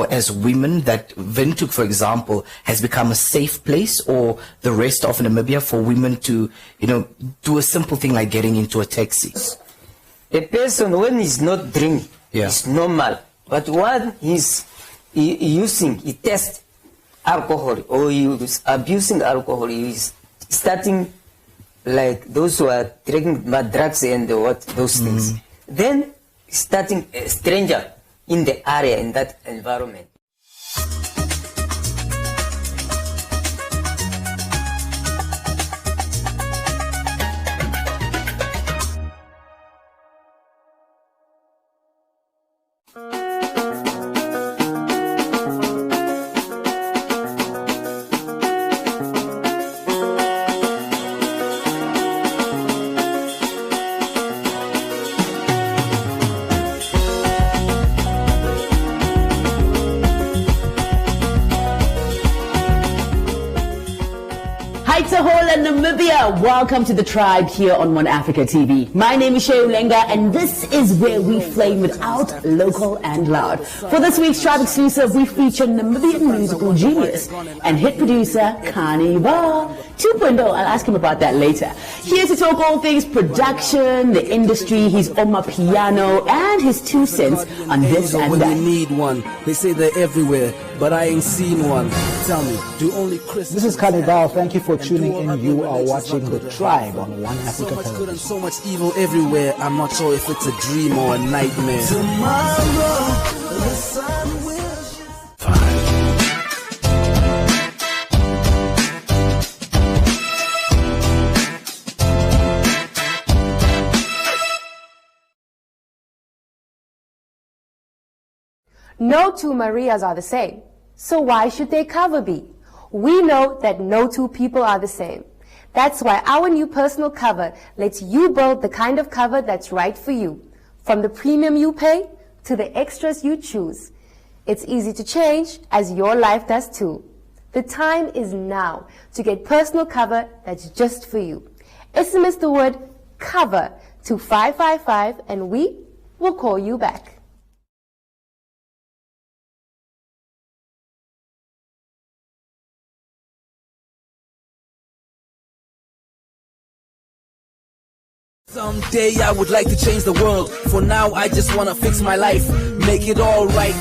as women that Windhoek, for example, has become a safe place, or the rest of Namibia, for women to, do a simple thing like getting into a taxi? A person when he's not drinking, it's normal. But when he's using, he tests alcohol, or he is abusing alcohol, he is starting like those who are drinking drugs and those things. Then starting a stranger in the area, in that environment. Namibia, welcome to the tribe here on One Africa TV. My name is Shea Ulenga, and this is where we flame it out, local and loud. For this week's Tribe Exclusive, we feature Namibian musical genius and hit producer Carnival 2.0. I'll ask him about that later. Here to talk all things production, the industry, his Oma piano, and his 2 cents on this and that. When you need one, they say they're everywhere, but I ain't seen one. Tell me, do only Chris? This is Carnival. Thank you for tuning in. You are watching The Tribe on One Africa So much Television. good and so much evil everywhere. I'm not sure if it's a dream or a nightmare. Tomorrow, the sun will No two Marias are the same, so why should their cover be? We know that no two people are the same. That's why our new personal cover lets you build the kind of cover that's right for you, from the premium you pay to the extras you choose. It's easy to change, as your life does too. The time is now to get personal cover that's just for you. SMS the word COVER to 555 and we will call you back. Someday I would like to change the world. For now, I just want to fix my life, make it all right.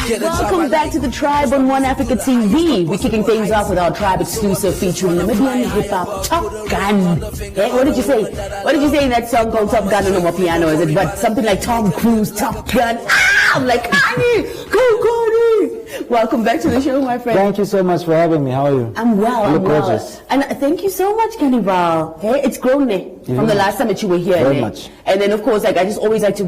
Welcome back to the Tribe on One Africa TV. We're kicking things off with our Tribe Exclusive featuring Namibian hip-hop Top Gun. Hey, what did you say? What did you say in that song called Top Gun on my piano? Is it but something like Tom Cruise, Top Gun? Ah, I'm like, Connie, go Connie. Welcome back to the show, my friend. Thank you so much for having me. How are you? I'm well. You I'm look well. gorgeous. And thank you so much, Carnival. Hey, it's grown from the last time that you were here. Very much. And then, of course, I just always like to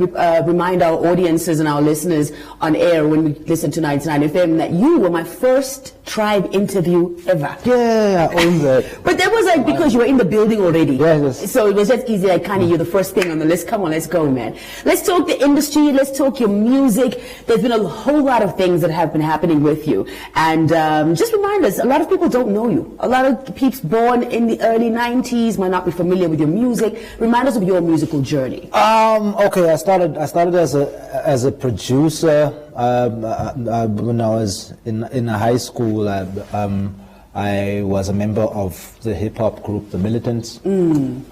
remind our audiences and our listeners on air when we listen to 99 FM that you were my first Tribe interview ever. Yeah, I own that. But that was because you were in the building already. Yes. So it was just easy, you're the first thing on the list. Come on, let's go, man. Let's talk the industry. Let's talk your music. There's been a whole lot of things that have been happening with you. And just remind us, a lot of people don't know you. A lot of peeps born in the early 90s might not be familiar with your music. Remind us of your musical journey. Okay, I started as a producer when I was in high school. I was a member of the hip hop group, the Militants. We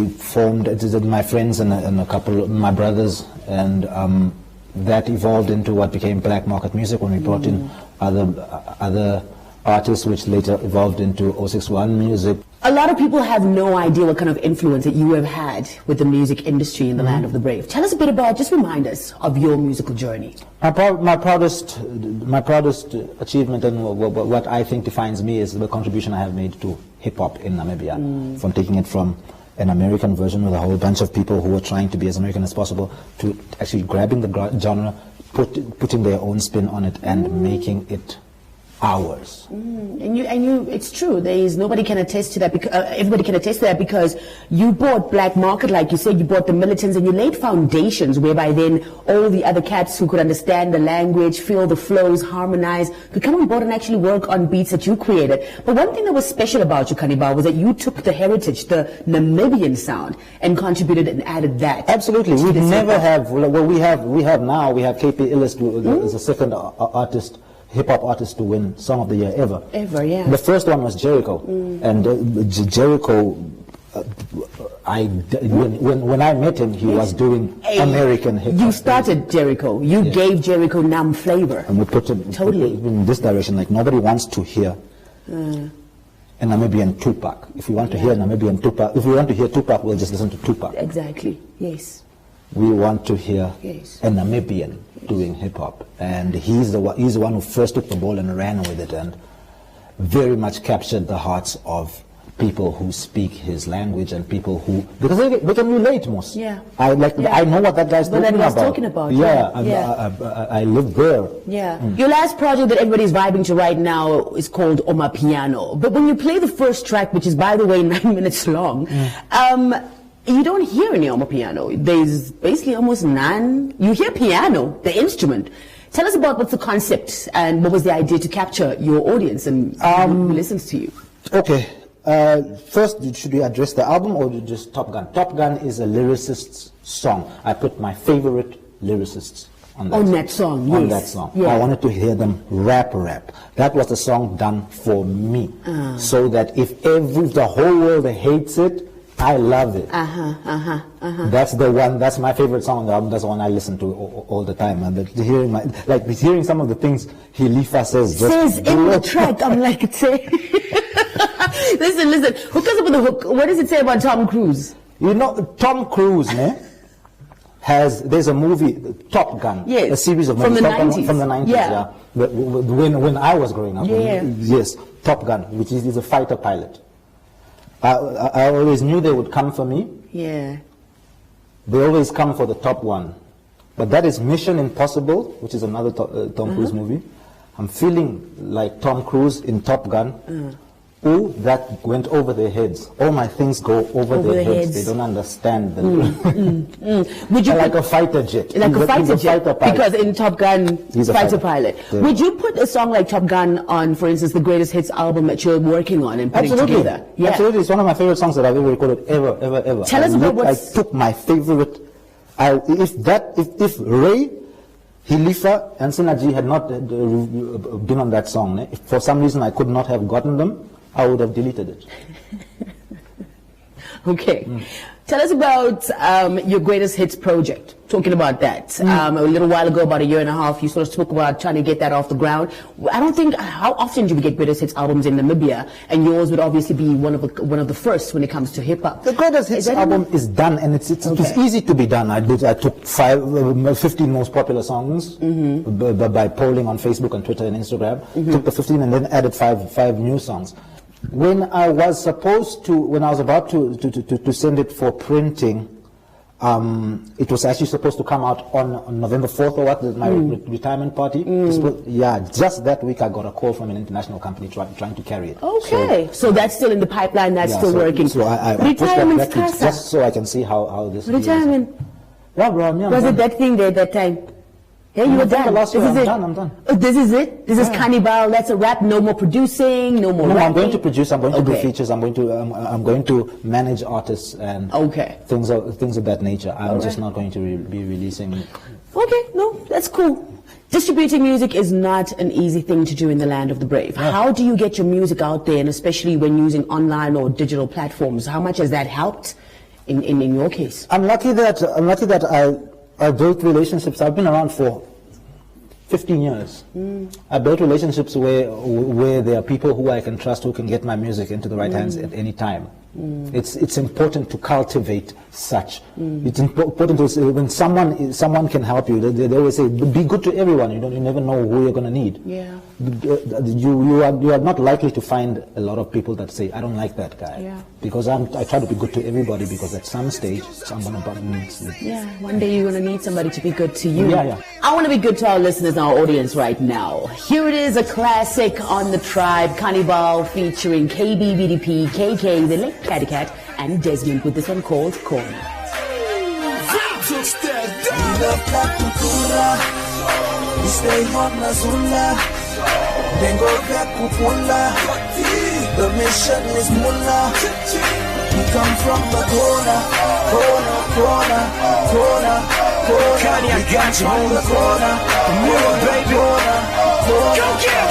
formed, my friends and a couple of my brothers, and that evolved into what became Black Market Music when we brought in other artists, which later evolved into 061 Music. A lot of people have no idea what kind of influence that you have had with the music industry in the land of the brave. Tell us a bit about, just remind us of your musical journey. My proudest achievement and what I think defines me is the contribution I have made to hip-hop in Namibia. From taking it from an American version with a whole bunch of people who were trying to be as American as possible to actually grabbing the genre, putting their own spin on it and making it hours. And you, it's true. There is nobody can attest to that. Because everybody can attest to that because you bought Black Market, like you said. You bought the Militants, and you laid foundations whereby then all the other cats who could understand the language, feel the flows, harmonize, could come on board and actually work on beats that you created. But one thing that was special about you, Kanibal, was that you took the heritage, the Namibian sound, and contributed and added that. Absolutely, we never have. Well, we have now. We have KP Illis, who is the second artist. Hip-hop artist to win Song of the Year ever. Ever, yeah. The first one was Jericho. And Jericho, when I met him, he was doing American hip-hop. You started Jericho. You gave Jericho Nam flavor. And we put him in this direction, like nobody wants to hear a Namibian Tupac. If we want to hear Namibian Tupac, if we want to hear Tupac, we'll just listen to Tupac. Exactly, yes. We want to hear a Namibian doing hip-hop, and he's the one who first took the ball and ran with it, and very much captured the hearts of people who speak his language and people who, because they can relate most. Yeah. I know what that guy's talking about. I live there. Yeah. Your last project that everybody's vibing to right now is called Oma Piano. But when you play the first track, which is by the way 9 minutes long, you don't hear any Oma Piano. There's basically almost none. You hear piano, the instrument. Tell us about what's the concept and what was the idea to capture your audience and who listens to you. Okay. First, should we address the album or just Top Gun? Top Gun is a lyricist's song. I put my favorite lyricists on that song. Yes. On that song. Yeah. I wanted to hear them rap. That was the song done for me. So that if the whole world hates it, I love it. That's the one. That's my favorite song on the album. That's the one I listen to all the time. And hearing some of the things Hilifa says in the track. I'm like, listen. Hook us up with the hook. What does it say about Tom Cruise? You know, Tom Cruise, there's a movie, Top Gun. Yes. A series of movies. From the 90s. Yeah. When I was growing up. Yeah. Yes. Top Gun, which is a fighter pilot. I always knew they would come for me. Yeah. They always come for the top one. But that is Mission Impossible, which is another Tom Cruise movie. I'm feeling like Tom Cruise in Top Gun. Oh, that went over their heads. All my things go over their heads. They don't understand. Would you like a fighter jet. Like a fighter jet. Because in Top Gun, he's a fighter pilot. Yeah. Would you put a song like Top Gun on, for instance, the Greatest Hits album that you're working on and putting together? Yeah. Absolutely. It's one of my favorite songs that I've ever recorded, ever. Tell us about I took my favorite. If Ray, Hilifa, and Sinaji had not been on that song, if for some reason I could not have gotten them, I would have deleted it. Okay. Tell us about your Greatest Hits project. Talking about that. A little while ago, about a year and a half, you sort of spoke about trying to get that off the ground. I don't think, how often do we get Greatest Hits albums in Namibia? And yours would obviously be one of the first when it comes to hip-hop. The Greatest Hits album is done, and it's easy to be done. I took 15 most popular songs by polling on Facebook and Twitter and Instagram. Took the 15 and then added five new songs. When I was about to send it for printing, it was actually supposed to come out on November 4th or what, my retirement party. Just that week I got a call from an international company trying to carry it. Okay, so that's still in the pipeline, that's still working. So I retirement pushed that just so I can see how this retirement. Yeah, bro, was it that thing there at that time? Yeah, you were done. I'm done. Oh, this is it? This is Kanibal. That's a wrap. No more producing, no more rapping. I'm going to produce. I'm going to do features. I'm going to manage artists and things of that nature. I'm just not going to be releasing. Okay, no, that's cool. Distributing music is not an easy thing to do in the land of the brave. Yeah. How do you get your music out there, and especially when using online or digital platforms? How much has that helped in your case? I'm lucky that I built relationships. I've been around for 15 years. I built relationships where there are people who I can trust, who can get my music into the right hands at any time. It's important to cultivate such. It's important to say when someone can help you. They always say, be good to everyone. You never know who you're going to need. Yeah. You are not likely to find a lot of people that say, I don't like that guy. Yeah. Because I try to be good to everybody, because at some stage someone about needs me. Yeah, one day you're going to need somebody to be good to you. Yeah. I want to be good to our listeners and our audience right now. Here it is, a classic on the Tribe, Cannibal, featuring KB, BDP, KK, the late Catty Cat, and Desmond with this one called Corner. The mission is mullah. We come from the corner. Kanye, I got you on the corner. Baby. Go get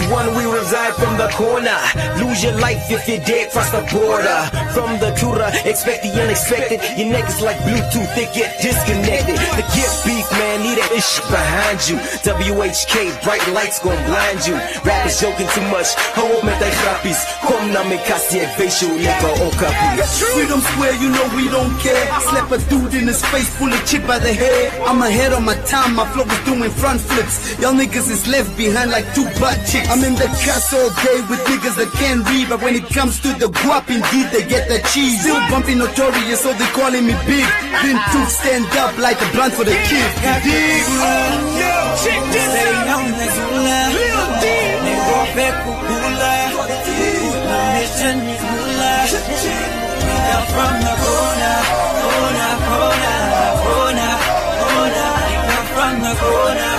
6-1, we reside from the corner. Lose your life if you're dead, cross the border. From the Kura, expect the unexpected. Your neck is like Bluetooth, they get disconnected. The gift beef, man, need that ish behind you. WHK, bright lights gon' blind you. Rappers joking too much, hold me the rappies. Come na me kasi facial nigga on copy. Freedom Square, you know we don't care. Slap a dude in his face, pull a chip by the hair. I'm ahead of my time, my flow is doing front flips. Y'all niggas is left behind like two butt chicks. I'm in the cast all day with niggas that can't read, but when it comes to the guap, indeed they get the cheese. Still bumping Notorious, so they calling me big. Been to stand up like a blunt for the kid. Check this out. Lil D. From the corner. From the corner.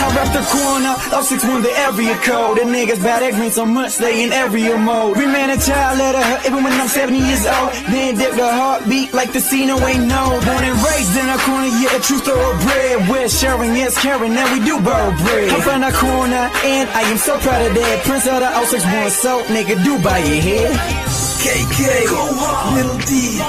I rep the corner, up 6-1 the area code. The niggas bad at green so much, they in area mode. Remain a child, let her hurt, even when I'm 70 years old. Then dip the heartbeat like the scene ain't no. Born and raised in a corner, yeah, a true thoroughbred. We're sharing, yes, caring, now we do borrow bread. I'm from the corner, and I am so proud of that. Prince of the 061, so nigga, do buy your head. KK, Little D,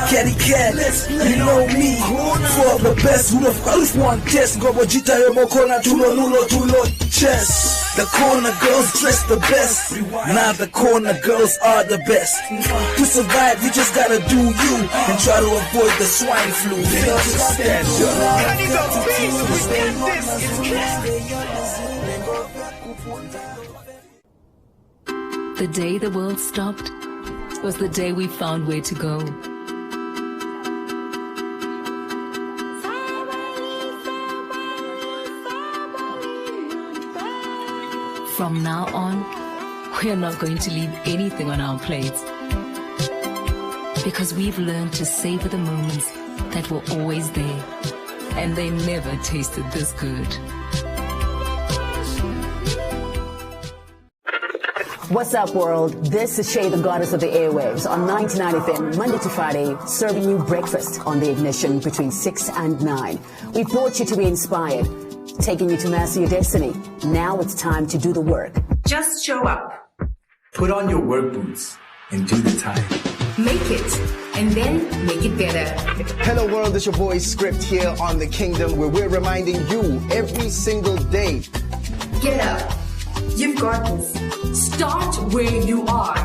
Catty Cat, you know me. For the best, who the first one test. Go Jita Mokona, Tulo, chess. The corner girls dress the best. Now the corner girls are the best. To survive, you just gotta do you and try to avoid the swine flu. Just stand up. The day the world stopped was the day we found where to go. From now on, we're not going to leave anything on our plates, because we've learned to savor the moments that were always there, and they never tasted this good. What's up, world? This is Shay, the goddess of the airwaves, on 99 FM, Monday to Friday, serving you breakfast on the Ignition between 6 and 9. We brought you to be inspired, taking you to master your destiny. Now it's time to do the work. Just show up. Put on your work boots and do the time. Make it, and then make it better. Hello world, it's your boy Script here on The Kingdom, where we're reminding you every single day. Get up. You've got this. Start where you are.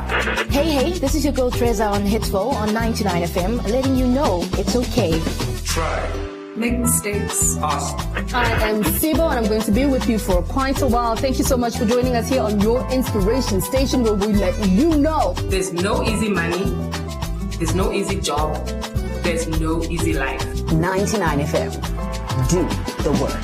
Hey, this is your girl Treza on Hitsville on 99 FM, letting you know it's okay. Try. Make mistakes. Awesome. I am Sibo, and I'm going to be with you for quite a while. Thank you so much for joining us here on your inspiration station, where we let you know there's no easy money, there's no easy job, there's no easy life. 99 FM. Do the work.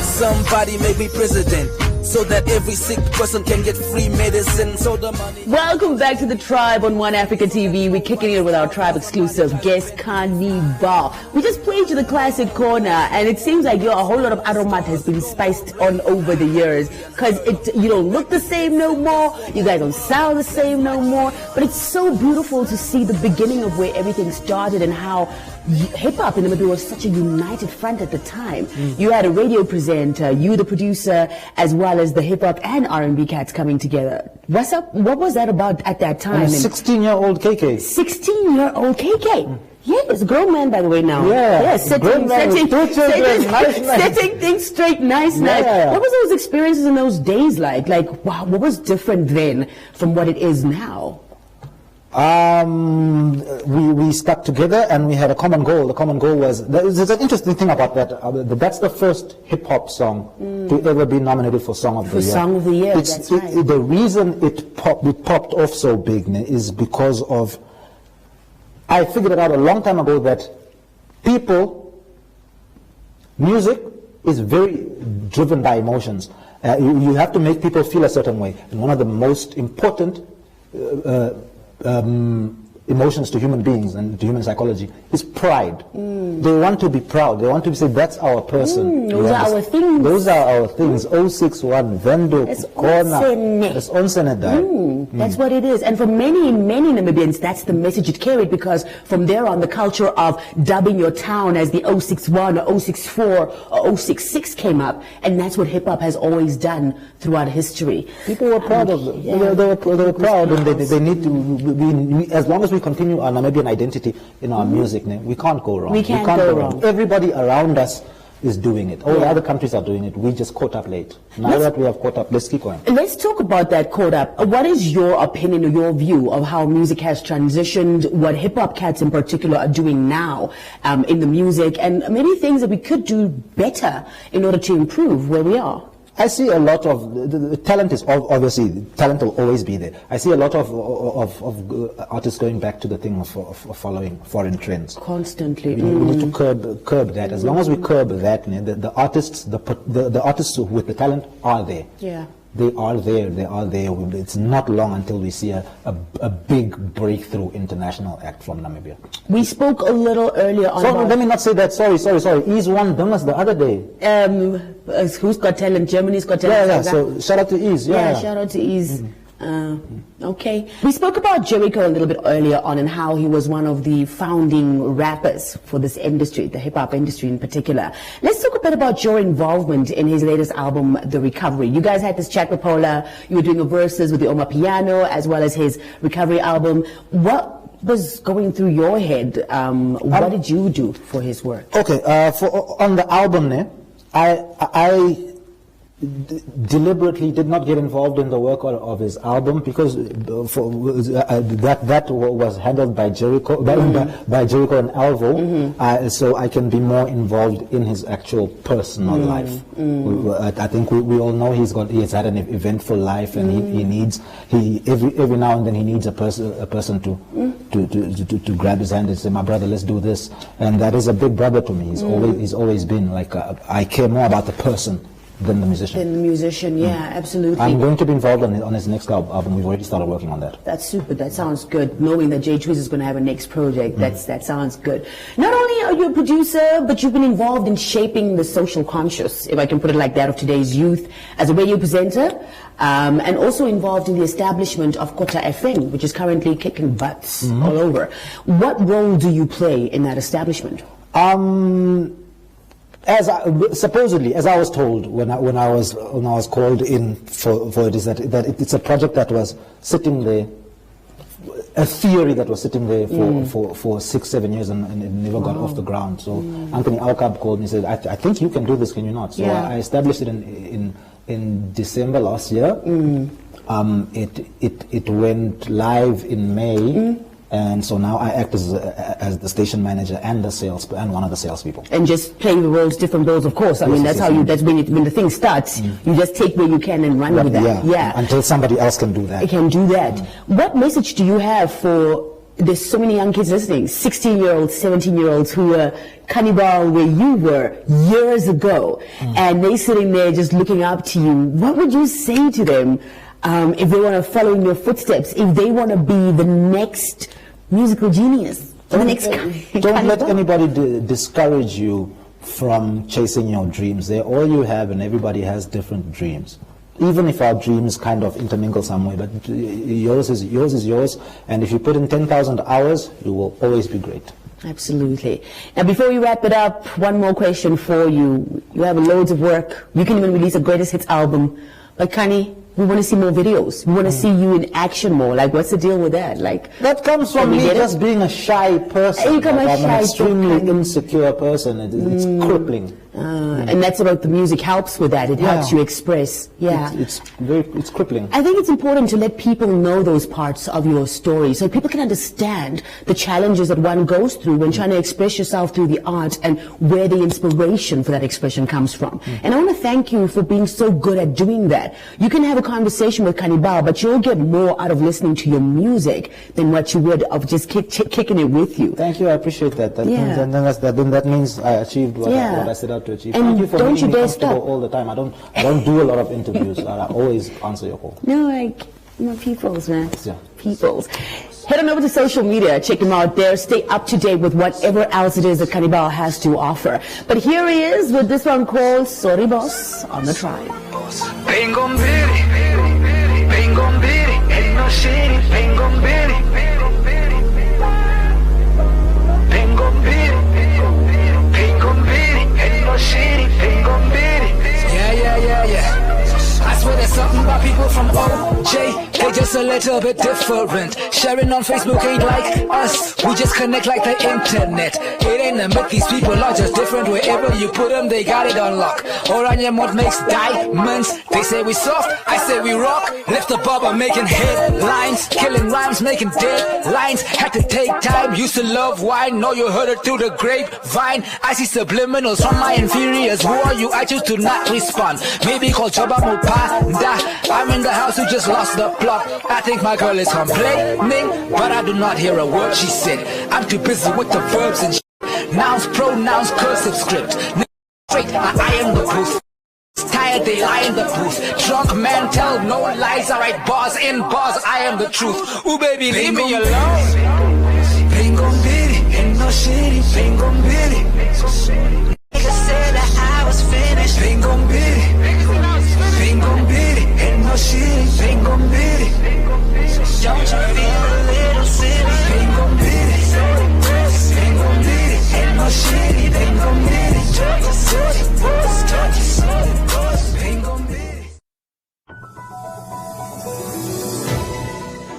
Somebody make me president, so that every sick person can get free medicine. So the money. Welcome back to the Tribe on One Africa TV. We're kicking it with our Tribe exclusive guest, Cannibal. We just played you the classic corner, and it seems like a whole lot of aromat has been spiced on over the years, because you don't look the same no more, you guys don't sound the same no more, but it's so beautiful to see the beginning of where everything started and how hip-hop in Namibia was such a united front at the time. You had a radio presenter, you the producer, as well as the hip-hop and R&B cats coming together. What's up? What was that about at that time? And a 16-year-old KK. 16-year-old KK. Yes, a grown man, by the way, now. Yeah, yes, setting things straight, nice. What was those experiences in those days like? Like, wow, what was different then from what it is now? We stuck together and we had a common goal. The common goal was, there's an interesting thing about that. That's the first hip-hop song to ever be nominated for Song of the Year. Song of the Year, that's right. The reason it popped off so big is because of, I figured it out a long time ago that music is very driven by emotions. You have to make people feel a certain way. And one of the most important emotions to human beings and to human psychology is pride. They want to be proud. They want to say, that's our person. Those are our things. Those are our things. 061, Vendo, Kona, it's Onsenedai. That's what it is. And for many, many Namibians, that's the message it carried, because from there on, the culture of dubbing your town as the 061 or 064 or 066 came up. And that's what hip-hop has always done throughout history. People were proud of it. They were proud, and they need to, as long as we continue our Namibian identity in our music, we can't go wrong. We can't go wrong. Everybody around us is doing it. All the other countries are doing it. We just caught up late. Now that we have caught up, let's keep going. Let's talk about that caught up. What is your opinion or your view of how music has transitioned, what hip-hop cats in particular are doing now in the music, and maybe things that we could do better in order to improve where we are? I see a lot of the talent is obviously talent will always be there. I see a lot of artists going back to the thing of following foreign trends constantly. We need to curb that. As long as we curb that, the artists with the talent are there. Yeah. They are there. They are there. It's not long until we see a big breakthrough international act from Namibia. We spoke a little earlier on. So let me not say that. Sorry. Ease won Dungas the other day. Who's Got Talent? Germany's Got Talent. Yeah. So shout out to Ease. Yeah, shout out to Ease. Okay. We spoke about Jericho a little bit earlier on and how he was one of the founding rappers for this industry, the hip-hop industry in particular. Let's talk a bit about your involvement in his latest album, The Recovery. You guys had this chat with Paula. You were doing a verses with the Oma Piano as well as his Recovery album. What was going through your head? What did you do for his work? Okay. On the album, I deliberately did not get involved in the work of his album because that was handled by Jericho, by Jericho and Alvo, so I can be more involved in his actual personal life. I think we all know he's had an eventful life, and every now and then he needs a person to grab his hand and say, my brother, let's do this. And that is a big brother to me. He's always been like I care more about the person than the musician. Yeah, absolutely. I'm going to be involved on his next album. We've already started working on that. That's super. That sounds good. Knowing that Jay Twiz is going to have a next project, that sounds good. Not only are you a producer, but you've been involved in shaping the social conscious, if I can put it like that, of today's youth as a radio presenter, and also involved in the establishment of Kota FM, which is currently kicking butts all over. What role do you play in that establishment? Supposedly, as I was told when I was called in for it, is that it's a project that was sitting there, a theory that was sitting there for 6-7 years and it never got off the ground. So Anthony Alcab called me and said, I think you can do this, can you not? So I established it in December last year. It went live in May. And so now I act as the station manager and one of the salespeople. And just playing the roles, different roles, of course. I mean, that's when the thing starts. You just take where you can and run with that. Yeah. Until somebody else can do that. What message do you have for? There's so many young kids listening, 16-year-olds, 17-year-olds who were cannibal where you were years ago, and they sitting there just looking up to you. What would you say to them if they want to follow in your footsteps, if they want to be the next musical genius? Don't let anybody discourage you from chasing your dreams. They're all you have, and everybody has different dreams. Even if our dreams kind of intermingle some way, but yours is yours, and if you put in 10,000 hours, you will always be great. Absolutely. Now, before we wrap it up, one more question for you. You have loads of work. You can even release a greatest hits album. But Kani, we want to see more videos. We want to see you in action more. Like, what's the deal with that? Like, that comes from me just being a shy person. You come I'm an extremely insecure person. It's crippling. And that's about the music helps with that. It helps you express. Yeah, it's crippling. I think it's important to let people know those parts of your story so people can understand the challenges that one goes through when trying to express yourself through the art and where the inspiration for that expression comes from. And I want to thank you for being so good at doing that. You can have a conversation with Cannibal, but you'll get more out of listening to your music than what you would of just kicking it with you. Thank you. I appreciate that. That means I achieved what I set out to achieve. And thank you for don't making you me dare comfortable stop. all the time. I don't do a lot of interviews. I always answer your call. No, like, peoples, man. Yeah. Peoples. Head on over to social media, check him out there, stay up to date with whatever else it is that Cannibal has to offer. But here he is with this one called Sorry Boss on the Tribe. I swear there's something about people from OJ. They just a little bit different. Sharing on Facebook ain't like us. We just connect like the internet. It ain't a myth, these people are just different. Wherever you put them, they got it on lock. Oranian makes diamonds. They say we soft, I say we rock. Left the barber making headlines, killing rhymes, making deadlines. Had to take time, used to love wine. Know you heard it through the grapevine. I see subliminals from my inferiors. Who are you? I choose to not respond. Maybe call Choba Mupanda. I'm in the house who just lost the plot. I think my girl is complaining, but I do not hear a word she said. I'm too busy with the verbs and nouns, pronouns, cursive script. Straight, I am the proof. Tired, they lie in the booth. Drunk man tell no lies. I write bars in bars, I am the truth. Ooh baby, leave me alone. Pengon bitty, ain't no shitty. Pengon bitty. Nigga said that I was finished. Pengon bitty. Pengon bitty, ain't no shitty. Pengon bitty. Don't you feel a little silly? Pengon bitty. Pengon bitty, ain't no shitty. Pengon bitty.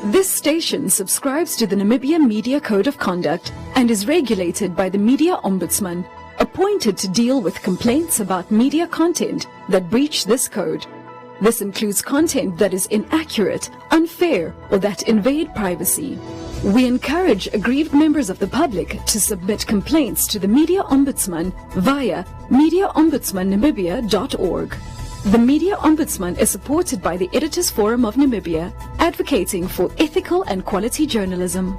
This station subscribes to the Namibia Media Code of Conduct and is regulated by the Media Ombudsman, appointed to deal with complaints about media content that breach this code. This includes content that is inaccurate, unfair, or that invade privacy. We encourage aggrieved members of the public to submit complaints to the Media Ombudsman via mediaombudsmannamibia.org. The Media Ombudsman is supported by the Editors Forum of Namibia, advocating for ethical and quality journalism.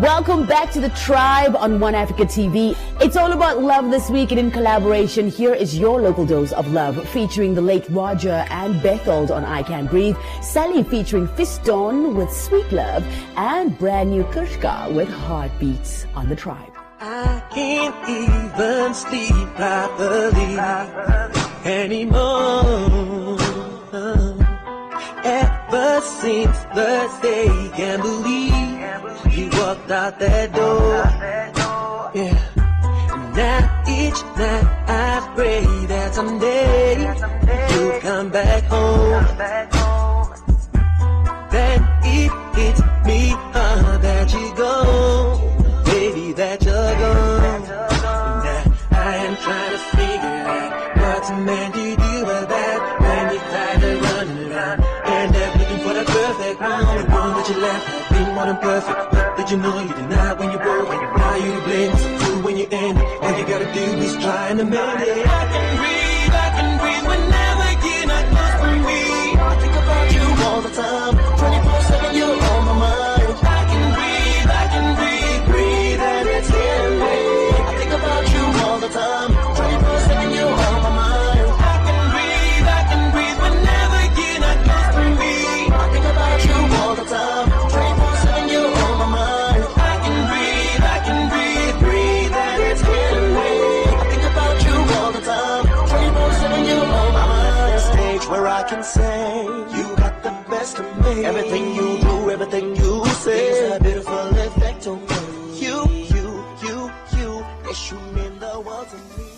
Welcome back to the Tribe on One Africa TV. It's all about love this week, and in collaboration, here is your local dose of love, featuring the late Roger and Bethold on I Can't Breathe, Sally featuring Fiston with Sweet Love, and brand new Kushka with Heartbeats on the Tribe. I can't even sleep properly anymore. Ever since Thursday, can't believe you walked out that door. Yeah. And now each night I pray that someday you'll come back home. Then it hits me hard that you go, baby, that you're gone. Now I am trying to figure out what's meant to do with that when you're tired of running around and they're looking for the perfect one. The one that you left been more than perfect. Did you know you denied when you broke it? Now you to blame, so true when you end it. All you gotta do is try and amend it. I can breathe whenever you're not close to me. I think about you all the time, 24/7 you're on my mind. I can breathe, and it's killing me. I think about you all the time, 24/7 you're on my mind. I can breathe whenever you're not close to me. I think about you all the time, 24/7 you're on my mind. I can breathe, and it's killing me. I think about you all the time. can say. You got the best of me. Everything you do, everything you say is a beautiful effect on me. You, yes, you mean the world to me.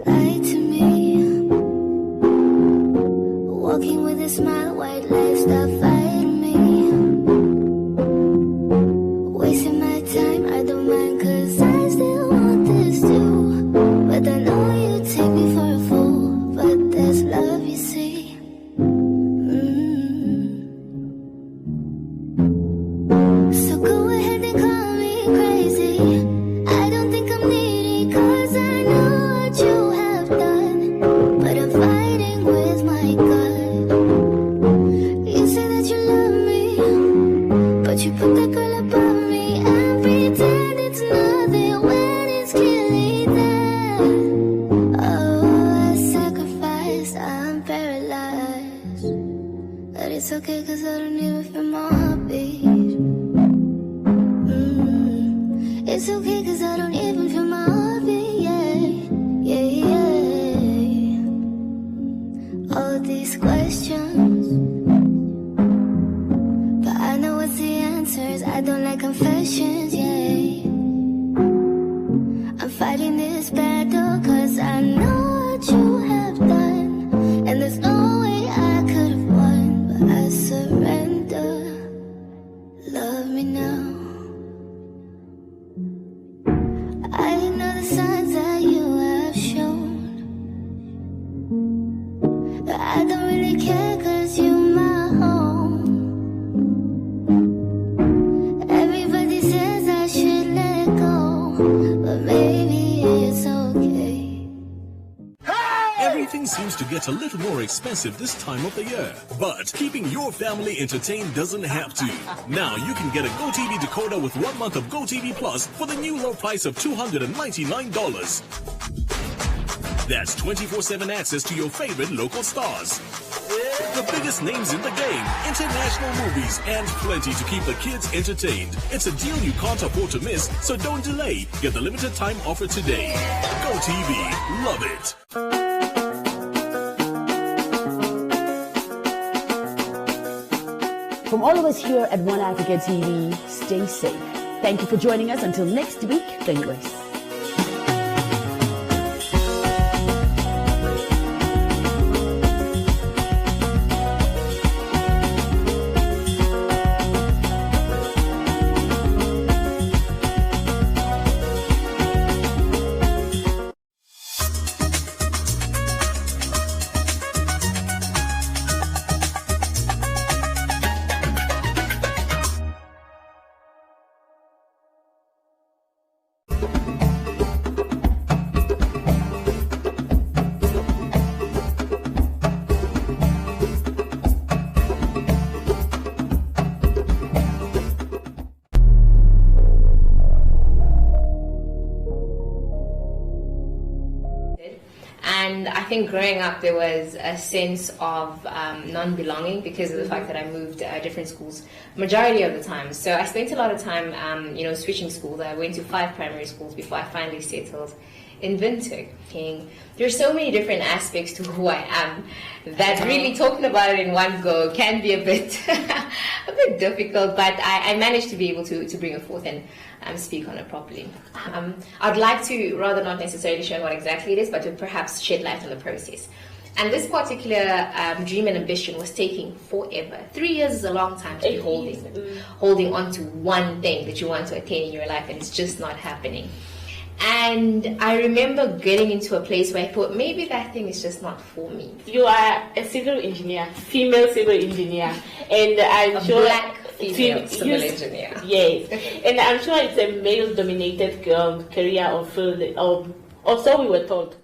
Lie to me. Walking with a smile, white lies, stop fighting me. Wasting my time, I don't mind, cause I still want this too. But I know you take me for a fool, but there's love, you see. So go ahead and call me crazy. I don't think I'm needy, cause I know what you have done. But I'm fighting with my gut. You say that you love me, but you put that girl above me and pretend it's nothing when it's clearly there. Oh, I sacrifice, I'm paralyzed. But it's okay, cause I don't even feel my heartbeat. It's okay, cause I don't even feel my heartbeat, yeah. All these questions, but I know what's the answers. I don't like confessions, yeah. I'm fighting this battle cause I know what you have done, and there's no way I could have won, but I surrender. Love me now. I know the signs that you have shown. I don't really care cause you're my home. Everybody says I should let go, but maybe it's okay. Everything seems to get a little more expensive this time of the year. But keeping your family entertained doesn't have to. Now you can get a GoTV decoder with 1 month of GoTV Plus for the new low price of $299. That's 24/7 access to your favorite local stars, the biggest names in the game, international movies, and plenty to keep the kids entertained. It's a deal you can't afford to miss, so don't delay. Get the limited time offer today. GoTV. Love it. From all of us here at One Africa TV, stay safe. Thank you for joining us. Until next week, the US. think growing up there was a sense of non-belonging because of the fact that I moved different schools majority of the time. So I spent a lot of time, switching schools. I went to 5 primary schools before I finally settled in Windhoek. There's so many different aspects to who I am that really talking about it in one go can be a bit difficult, but I managed to be able to bring it forth and speak on it properly. I'd like to rather not necessarily show what exactly it is, but to perhaps shed light on the process. And this particular dream and ambition was taking forever. 3 years is a long time to be holding on to one thing that you want to attain in your life, and it's just not happening. And I remember getting into a place where I thought maybe that thing is just not for me. You are a civil engineer, female civil engineer, and I'm sure black female civil engineer. Yes, and I'm sure it's a male-dominated career or field, or so we were told.